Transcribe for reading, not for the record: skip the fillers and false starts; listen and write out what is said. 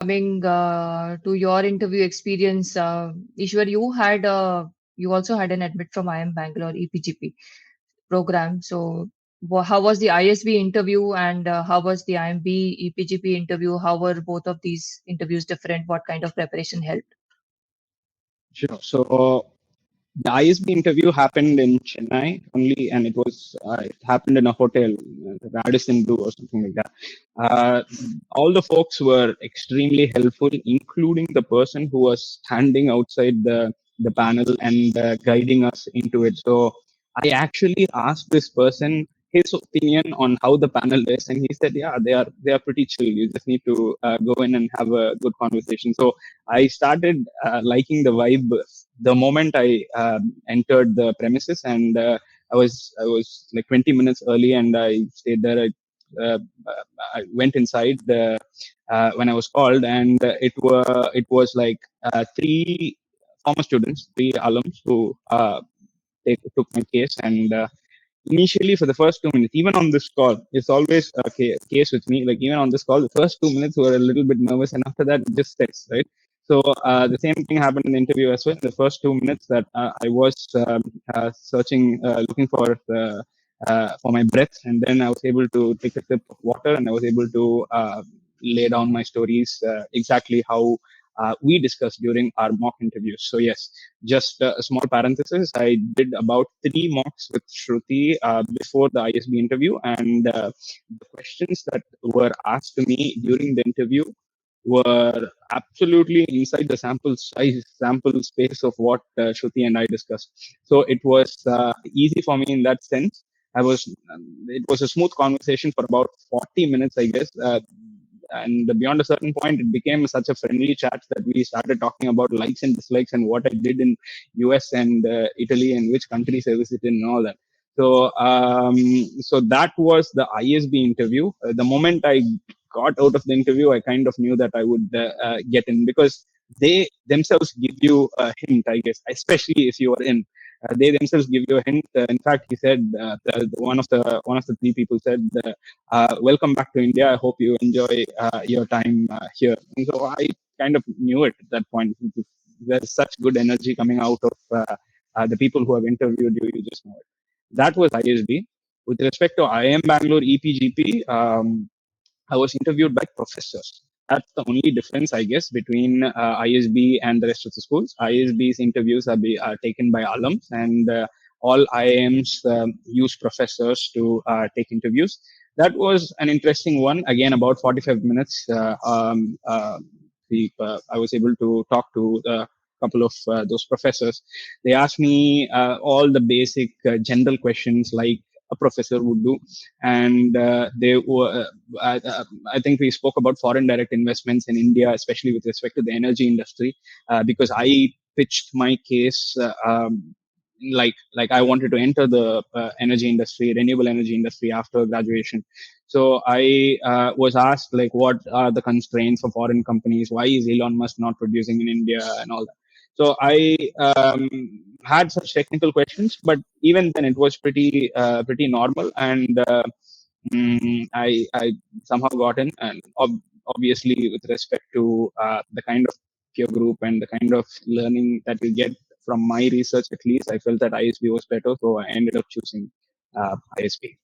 Coming to your interview experience, Ishwar, you also had an admit from IIM Bangalore EPGP program. So, how was the ISB interview and how was the IMB EPGP interview? How were both of these interviews different? What kind of preparation helped? Sure. So the ISB interview happened in Chennai only, and it happened in a hotel, Radisson Blue or something like that. Uh, all the folks were extremely helpful, including the person who was standing outside the panel and guiding us into it. So I actually asked this person his opinion on how the panel is, and he said, "Yeah, they are pretty chill. You just need to go in and have a good conversation." So I started liking the vibe the moment I entered the premises, and I was like 20 minutes early, and I stayed there. Uh, I went inside when I was called, and it was like three former students, three alums who took my case, and initially for the first 2 minutes, even on this call, it's always a case with me. Like even on this call, the first 2 minutes were a little bit nervous, and after that, it just sticks, right? So the same thing happened in the interview as well. In the first 2 minutes, that I was looking for my breath, and then I was able to take a sip of water, and I was able to lay down my stories exactly how we discussed during our mock interviews. So yes, just a small parenthesis. I did about three mocks with Shruti before the ISB interview, and the questions that were asked to me during the interview were absolutely inside the sample space of what Shruti and I discussed. So it was easy for me in that sense. It was a smooth conversation for about 40 minutes, I guess. And beyond a certain point, it became such a friendly chat that we started talking about likes and dislikes and what I did in US and Italy and which countries I visited and all that. So that was the ISB interview. The moment I got out of the interview, I kind of knew that I would get in, because they themselves give you a hint, I guess, especially if you are in. They themselves give you a hint. In fact, he said one of the three people said, "Welcome back to India. I hope you enjoy your time here." And so I kind of knew it at that point. There's such good energy coming out of the people who have interviewed you. You just know it. That was ISB. With respect to IIM Bangalore EPGP, I was interviewed by professors. That's the only difference, I guess, between ISB and the rest of the schools. ISB's interviews are taken by alums, and all IIMs use professors to take interviews. That was an interesting one. Again, about 45 minutes. I was able to talk to a couple of those professors. They asked me all the basic general questions like a professor would do, and they were I think we spoke about foreign direct investments in India, especially with respect to the energy industry, because I pitched my case like I wanted to enter the energy industry, renewable energy industry after graduation. So I was asked like, what are the constraints for foreign companies? Why is Elon Musk not producing in India and all that? So I had such technical questions, but even then it was pretty normal, and I somehow got in, and obviously with respect to the kind of peer group and the kind of learning that you get from my research, at least I felt that ISB was better, so I ended up choosing ISB.